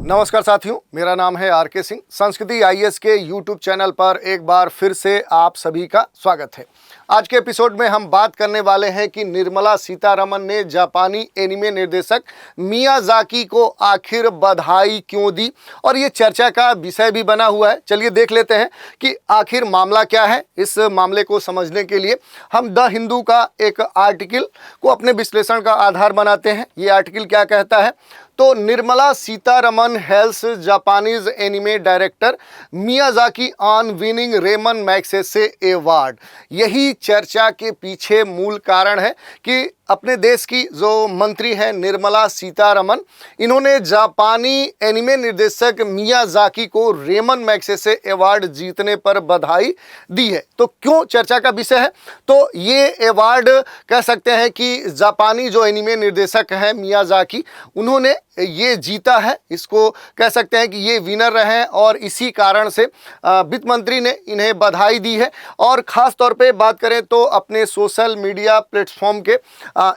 नमस्कार साथियों, मेरा नाम है आर के सिंह। संस्कृति आईएएस के यूट्यूब चैनल पर एक बार फिर से आप सभी का स्वागत है। आज के एपिसोड में हम बात करने वाले हैं कि निर्मला सीतारमण ने जापानी एनिमे निर्देशक मियाजाकी को आखिर बधाई क्यों दी, और ये चर्चा का विषय भी बना हुआ है। चलिए देख लेते हैं कि आखिर मामला क्या है। इस मामले को समझने के लिए हम द हिंदू का एक आर्टिकल को अपने विश्लेषण का आधार बनाते हैं। ये आर्टिकल क्या कहता है, तो Nirmala Sitharaman hails Japanese anime director Miyazaki on winning Ramon Magsaysay award. यही चर्चा के पीछे मूल कारण है कि अपने देश की जो मंत्री हैं निर्मला सीतारमण, इन्होंने जापानी एनिमे निर्देशक मियाजाकी को रेमन मैग्सेसे अवार्ड जीतने पर बधाई दी है। तो क्यों चर्चा का विषय है, तो ये अवार्ड कह सकते हैं कि जापानी जो एनिमे निर्देशक हैं मियाजाकी, उन्होंने ये जीता है। इसको कह सकते हैं कि ये विनर रहे हैं और इसी कारण से वित्त मंत्री ने इन्हें बधाई दी है। और ख़ास तौर पे बात करें तो अपने सोशल मीडिया प्लेटफॉर्म के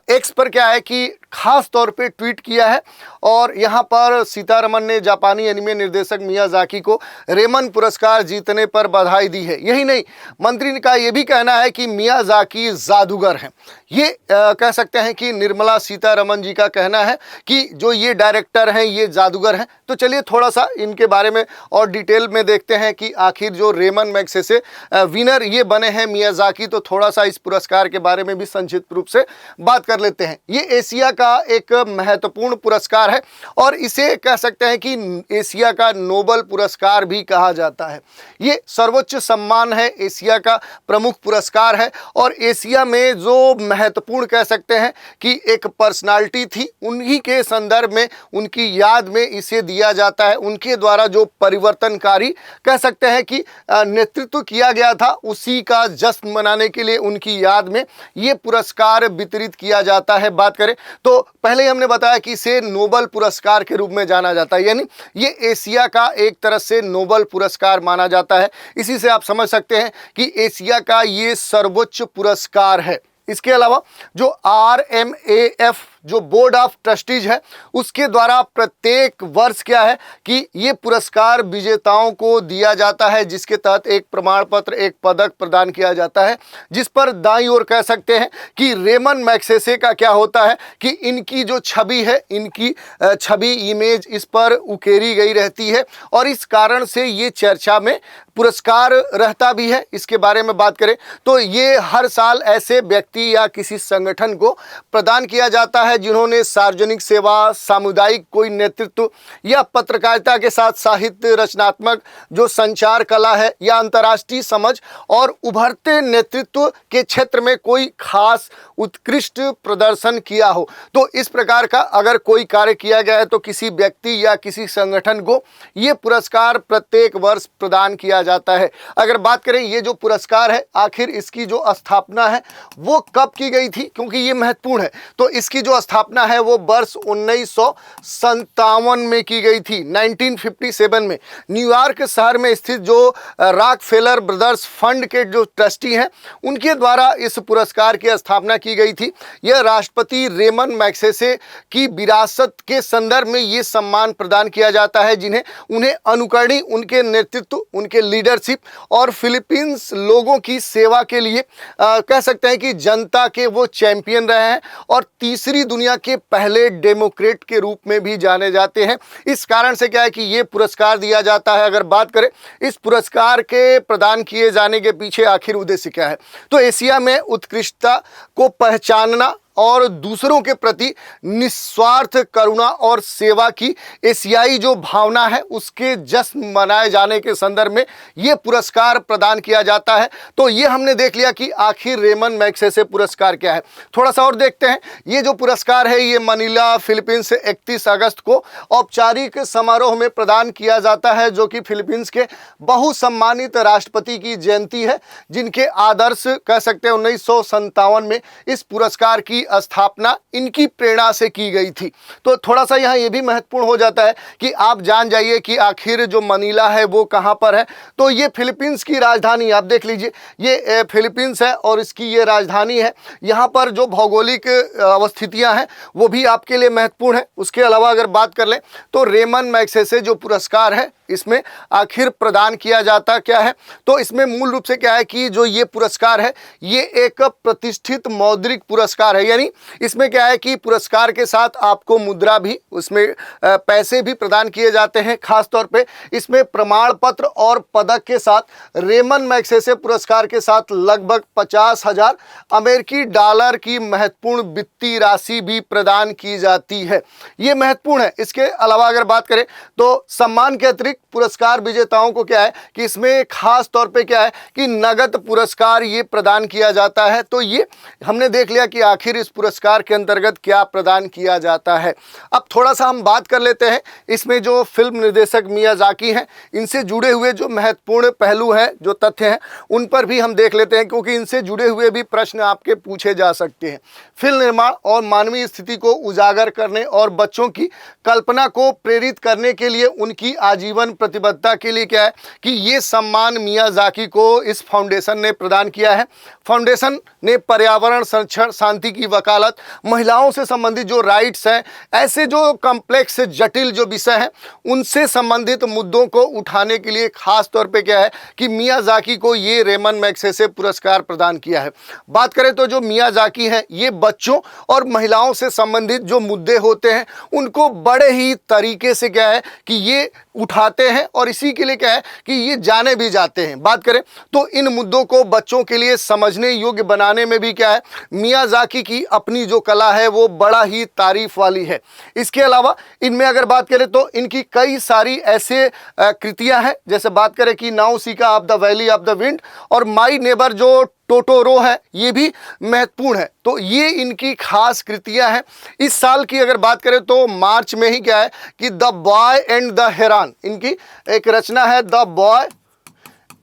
एक्स पर क्या है कि खास तौर पे ट्वीट किया है और यहाँ पर सीतारमण ने जापानी एनिमे निर्देशक मियाजाकी को रेमन पुरस्कार जीतने पर बधाई दी है। यही नहीं, मंत्री का ये भी कहना है कि मियाजाकी जादूगर हैं। ये कह सकते हैं कि निर्मला सीतारमण जी का कहना है कि जो ये डायरेक्टर हैं ये जादूगर हैं। तो चलिए थोड़ा सा इनके बारे में और डिटेल में देखते हैं कि आखिर जो रेमन मैग्सेसे विनर ये बने हैं मियाजाकी, तो थोड़ा सा इस पुरस्कार के बारे में भी संक्षिप्त रूप से बात कर लेते हैं। ये एशिया का एक महत्वपूर्ण पुरस्कार है और इसे कह सकते हैं कि एशिया का नोबल पुरस्कार भी कहा जाता है। ये सर्वोच्च सम्मान है, एशिया का प्रमुख पुरस्कार है और एशिया में जो महत्वपूर्ण कह सकते हैं कि एक पर्सनालिटी थी, उन्हीं के संदर्भ में उनकी याद में इसे दिया जाता है। उनके द्वारा जो परिवर्तनकारी कह सकते हैं कि नेतृत्व किया गया था, उसी का जश्न मनाने के लिए उनकी याद में ये पुरस्कार वितरित किया जाता है। बात करें तो पहले ही हमने बताया कि इसे नोबल पुरस्कार के रूप में जाना जाता है, यानी ये एशिया का एक तरह से नोबल पुरस्कार माना जाता है। इसी से आप समझ सकते हैं कि एशिया का ये सर्वोच्च पुरस्कार है। इसके अलावा जो RMAF जो बोर्ड ऑफ ट्रस्टीज है, उसके द्वारा प्रत्येक वर्ष क्या है कि ये पुरस्कार विजेताओं को दिया जाता है, जिसके तहत एक प्रमाण पत्र, एक पदक प्रदान किया जाता है, जिस पर दाईं ओर कह सकते हैं कि रेमन मैग्सेसे का क्या होता है कि इनकी जो छवि है, इनकी छवि इमेज इस पर उकेरी गई रहती है और इस कारण से ये चर्चा में पुरस्कार रहता भी है। इसके बारे में बात करें तो ये हर साल ऐसे व्यक्ति या किसी संगठन को प्रदान किया जाता है जिन्होंने सार्वजनिक सेवा, सामुदायिक कोई नेतृत्व या पत्रकारिता के साथ साहित्य, रचनात्मक जो संचार कला है या अंतर्राष्ट्रीय समझ और उभरते नेतृत्व के क्षेत्र में कोई खास उत्कृष्ट प्रदर्शन किया हो। तो इस प्रकार का अगर कोई कार्य किया गया है तो किसी व्यक्ति या किसी संगठन को ये पुरस्कार प्रत्येक वर्ष प्रदान किया जाता है। अगर बात करें ये जो पुरस्कार है, आखिर इसकी जो स्थापना है वो कब की गई थी, क्योंकि ये महत्वपूर्ण है, तो इसकी जो स्थापना है वो वर्ष 1957 में की गई थी। 1957 में न्यूयॉर्क शहर में स्थित जो रॉकफेलर ब्रदर्स फंड के जो ट्रस्टी हैं, उनके द्वारा इस पुरस्कार की स्थापना की गई थी। यह राष्ट्रपति रेमन मैग्सेसे की विरासत के संदर्भ में ये सम्मान प्रदान किया जाता है, जिन्हें उन्हें अनुकरणीय उनके नेतृत्व, उनके लीडरशिप और फिलीपींस लोगों की सेवा के लिए कह सकते हैं कि जनता के वो चैंपियन रहे हैं और तीसरी दुनिया के पहले डेमोक्रेट के रूप में भी जाने जाते हैं। इस कारण से क्या है कि ये पुरस्कार दिया जाता है। अगर बात करें इस पुरस्कार के प्रदान किए जाने के पीछे आखिर उद्देश्य क्या है, तो एशिया में उत्कृष्टता को पहचानना और दूसरों के प्रति निस्वार्थ करुणा और सेवा की एशियाई जो भावना है उसके जश्न मनाए जाने के संदर्भ में ये पुरस्कार प्रदान किया जाता है। तो ये हमने देख लिया कि आखिर रेमन मैग्सेसे पुरस्कार क्या है। थोड़ा सा और देखते हैं। ये जो पुरस्कार है ये मनीला, फिलीपींस से 31 अगस्त को औपचारिक समारोह में प्रदान किया जाता है, जो कि फिलीपींस के बहुसम्मानित राष्ट्रपति की जयंती है, जिनके आदर्श कह सकते हैं 1957 में इस पुरस्कार की स्थापना इनकी प्रेरणा से की गई थी। तो थोड़ा सा यहाँ ये भी महत्वपूर्ण हो जाता है कि आप जान जाइए कि आखिर जो मनीला है वो कहाँ पर है। तो ये फिलीपींस की राजधानी, आप देख लीजिए, ये फिलीपींस है और इसकी ये राजधानी है। यहाँ पर जो भौगोलिक अवस्थितियाँ हैं वो भी आपके लिए महत्वपूर्ण है। उसके अलावा अगर बात कर लें तो रेमन मैग्सेसे जो पुरस्कार है इसमें आखिर प्रदान किया जाता क्या है, तो इसमें मूल रूप से क्या है कि जो ये पुरस्कार है ये एक प्रतिष्ठित मौद्रिक पुरस्कार है। यानी इसमें क्या है कि पुरस्कार के साथ आपको मुद्रा भी, उसमें पैसे भी प्रदान किए जाते हैं। खास तौर पे इसमें प्रमाण पत्र और पदक के साथ रेमन मैग्सेसे पुरस्कार के साथ लगभग 50,000 अमेरिकी डॉलर की महत्वपूर्ण वित्तीय राशि भी प्रदान की जाती है। ये महत्वपूर्ण है। इसके अलावा अगर बात करें तो सम्मान के अतिरिक्त पुरस्कार विजेताओं को क्या है कि इसमें खास तौर पे क्या है कि नगद पुरस्कार ये प्रदान किया जाता है। तो ये हमने देख लिया कि आखिर इस पुरस्कार के अंतर्गत क्या प्रदान किया जाता है। अब थोड़ा सा हम बात कर लेते हैं इसमें जो फिल्म निर्देशक मियाजाकी हैं इनसे जुड़े हुए जो महत्वपूर्ण पहलू हैं, जो तथ्य हैं, उन पर भी हम देख लेते हैं, क्योंकि इनसे जुड़े हुए भी प्रश्न आपके पूछे जा सकते हैं। फिल्म निर्माण और मानवीय स्थिति को उजागर करने और बच्चों की कल्पना को प्रेरित करने के लिए उनकी आजीवन प्रतिबद्धता के लिए क्या है कि ये सम्मान मियाजाकी को इस फाउंडेशन ने प्रदान किया है। फाउंडेशन ने पर्यावरण संरक्षण, शांति की वकालत, महिलाओं से संबंधित जो राइट्स हैं, ऐसे जो कॉम्प्लेक्स जटिल जो विषय हैं उनसे संबंधित मुद्दों को उठाने के लिए खास तौर पे क्या है कि मियाजाकी को ये रेमन मैग्सेसे पुरस्कार प्रदान किया है। बात करें तो जो मियाजाकी हैं ये बच्चों और महिलाओं से संबंधित जो मुद्दे होते हैं उनको बड़े ही तरीके से क्या है कि ये उठाते हैं और इसी के लिए क्या है कि ये जाने भी जाते हैं। बात करें तो इन मुद्दों को बच्चों के लिए समझने योग्य बनाने में भी क्या है मियाजाकी की अपनी जो कला है वो बड़ा ही तारीफ वाली है। इसके अलावा इनमें अगर बात करें तो इनकी कई सारी ऐसे कृतियां हैं, जैसे बात करें कि Nausicaa of the Valley of the Wind और माई नेबर जो टोटोरो है, ये भी महत्वपूर्ण है। तो ये इनकी खास कृतियां हैं। इस साल की अगर बात करें तो मार्च में ही क्या है कि द बॉय एंड द हेरान, इनकी एक रचना है द बॉय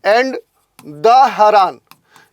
एंड द हेरान,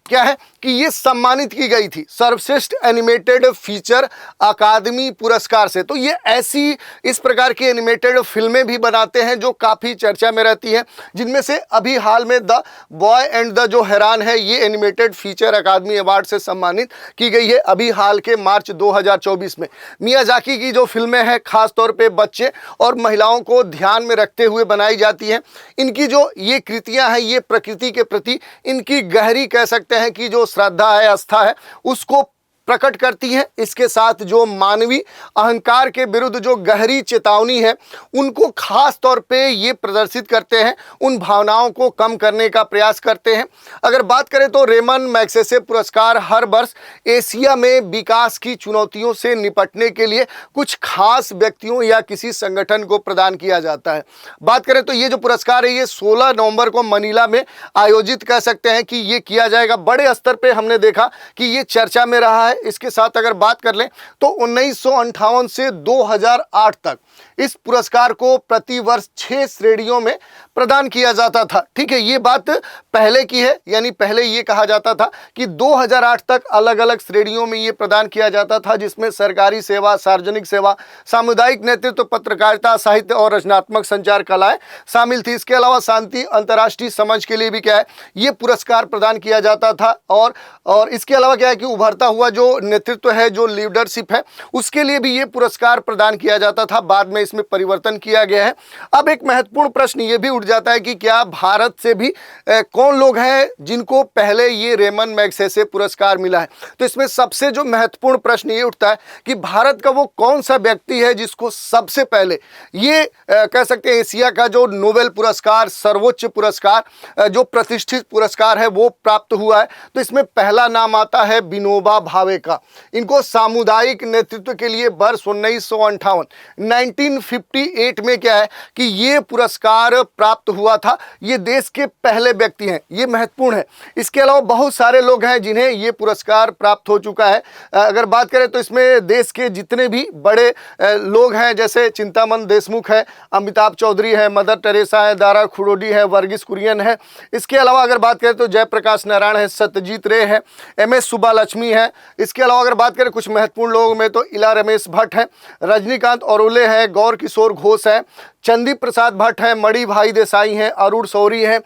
क्या है कि ये सम्मानित की गई थी सर्वश्रेष्ठ एनिमेटेड फीचर अकादमी पुरस्कार से। तो ये ऐसी इस प्रकार की एनिमेटेड फिल्में भी बनाते हैं जो काफ़ी चर्चा में रहती हैं, जिनमें से अभी हाल में द बॉय एंड द जो हैरान है ये एनिमेटेड फीचर अकादमी अवार्ड से सम्मानित की गई है अभी हाल के मार्च 2024 में। मियाजाकी की जो फिल्में हैं खास तौर पे बच्चे और महिलाओं को ध्यान में रखते हुए बनाई जाती हैं। इनकी जो ये कृतियाँ हैं ये प्रकृति के प्रति इनकी गहरी कह सकते हैं कि जो श्रद्धा है, आस्था है, उसको प्रकट करती हैं। इसके साथ जो मानवीय अहंकार के विरुद्ध जो गहरी चेतावनी है उनको खास तौर पे ये प्रदर्शित करते हैं, उन भावनाओं को कम करने का प्रयास करते हैं। अगर बात करें तो रेमन मैग्सेसे पुरस्कार हर वर्ष एशिया में विकास की चुनौतियों से निपटने के लिए कुछ खास व्यक्तियों या किसी संगठन को प्रदान किया जाता है। बात करें तो ये जो पुरस्कार है ये 16 नवंबर को मनीला में आयोजित कह सकते हैं कि ये किया जाएगा। बड़े स्तर पर हमने देखा कि ये चर्चा में रहा है। इसके साथ अगर बात कर लें तो 1958 से 2008 तक इस पुरस्कार को प्रति वर्ष 6 श्रेणियों में प्रदान किया जाता था। ठीक है, ये बात पहले की है, यानी पहले ये कहा जाता था कि 2008 तक अलग अलग श्रेणियों में ये प्रदान किया जाता था, जिसमें सरकारी सेवा, सार्वजनिक सेवा, सामुदायिक नेतृत्व, पत्रकारिता, साहित्य और रचनात्मक संचार कलाएं शामिल थी। इसके अलावा शांति, अंतर्राष्ट्रीय समझ के लिए भी क्या है ये पुरस्कार प्रदान किया जाता था। और इसके अलावा क्या है कि उभरता हुआ जो नेतृत्व है, जो लीडरशिप है, उसके लिए भी ये पुरस्कार प्रदान किया जाता था। बाद में इसमें परिवर्तन किया गया है। अब एक महत्वपूर्ण प्रश्न ये भी उठ जाता है कि क्या भारत से भी कौन लोग हैं जिनको पहले ये रेमन मैग्सेसे पुरस्कार मिला है। तो इसमें सबसे जो महत्वपूर्ण प्रश्न ये उठता है कि भारत का वो कौन सा व्यक्ति है जिसको सबसे पहले ये कह सकते हैं एशिया का जो नोबेल पुरस्कार, सर्वोच्च पुरस्कार, जो प्रतिष्ठित पुरस्कार है वो प्राप्त हुआ है। तो इसमें पहला नाम आता है विनोबा भावे का। इनको सामुदायिक नेतृत्व के लिए वर्ष 1958 में क्या है कि ये पुरस्कार प्राप्त हुआ था। ये देश के पहले व्यक्ति हैं, ये महत्वपूर्ण है। इसके अलावा बहुत सारे लोग हैं जिन्हें ये पुरस्कार प्राप्त हो चुका है। अगर बात करें तो इसमें देश के जितने भी बड़े लोग हैं, जैसे चिंतामन देशमुख है, अमिताभ चौधरी है, मदर टेरेसा है, दारा खुडोडी है, वर्गीस कुरियन है। इसके अलावा अगर बात करें तो जयप्रकाश नारायण है, सत्यजीत रे है, MS सुब्बालक्ष्मी है। इसके अलावा अगर बात करें कुछ महत्वपूर्ण लोगों में तो इला रमेश भट्ट हैं, रजनीकांत औरोले हैं, गौर किशोर घोष हैं, चंदी प्रसाद भट्ट हैं, मणि भाई देसाई हैं, अरुण शौरी हैं,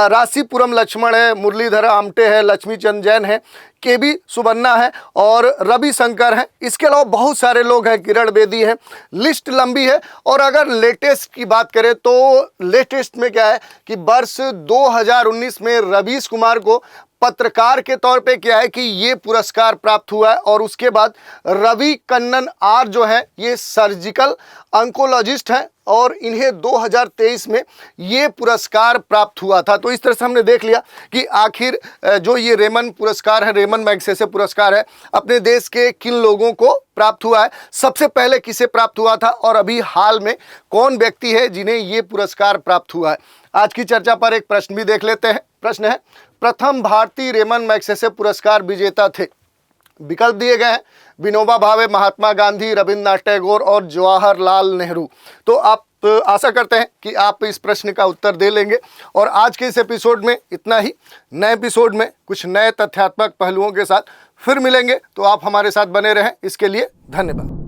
राशिपुरम लक्ष्मण है, मुरलीधर आमटे है, लक्ष्मी चंद जैन है, केबी सुबन्ना है और रवि शंकर हैं। इसके अलावा बहुत सारे लोग हैं, किरण बेदी हैं। लिस्ट लंबी है। और अगर लेटेस्ट की बात करें तो लेटेस्ट में क्या है कि वर्ष 2019 में रवीश कुमार को पत्रकार के तौर पे क्या है कि ये पुरस्कार प्राप्त हुआ है। और उसके बाद रवि कन्नन आर जो है ये सर्जिकल ऑन्कोलॉजिस्ट हैं और इन्हें 2023 में ये पुरस्कार प्राप्त हुआ था। तो इस तरह से हमने देख लिया कि आखिर जो ये रेमन पुरस्कार है, रेमन मैग्सेसे पुरस्कार है, अपने देश के किन लोगों को प्राप्त हुआ है, सबसे पहले किसे प्राप्त हुआ था और अभी हाल में कौन व्यक्ति है जिन्हें ये पुरस्कार प्राप्त हुआ है। आज की चर्चा पर एक प्रश्न भी देख लेते हैं। प्रश्न है, प्रथम भारतीय रेमन मैग्सेसे पुरस्कार विजेता थे। विकल्प दिए गए हैं, विनोबा भावे, महात्मा गांधी, रविन्द्रनाथ टैगोर और जवाहरलाल नेहरू। तो आप आशा करते हैं कि आप इस प्रश्न का उत्तर दे लेंगे। और आज के इस एपिसोड में इतना ही। नए एपिसोड में कुछ नए तथ्यात्मक पहलुओं के साथ फिर मिलेंगे, तो आप हमारे साथ बने रहें। इसके लिए धन्यवाद।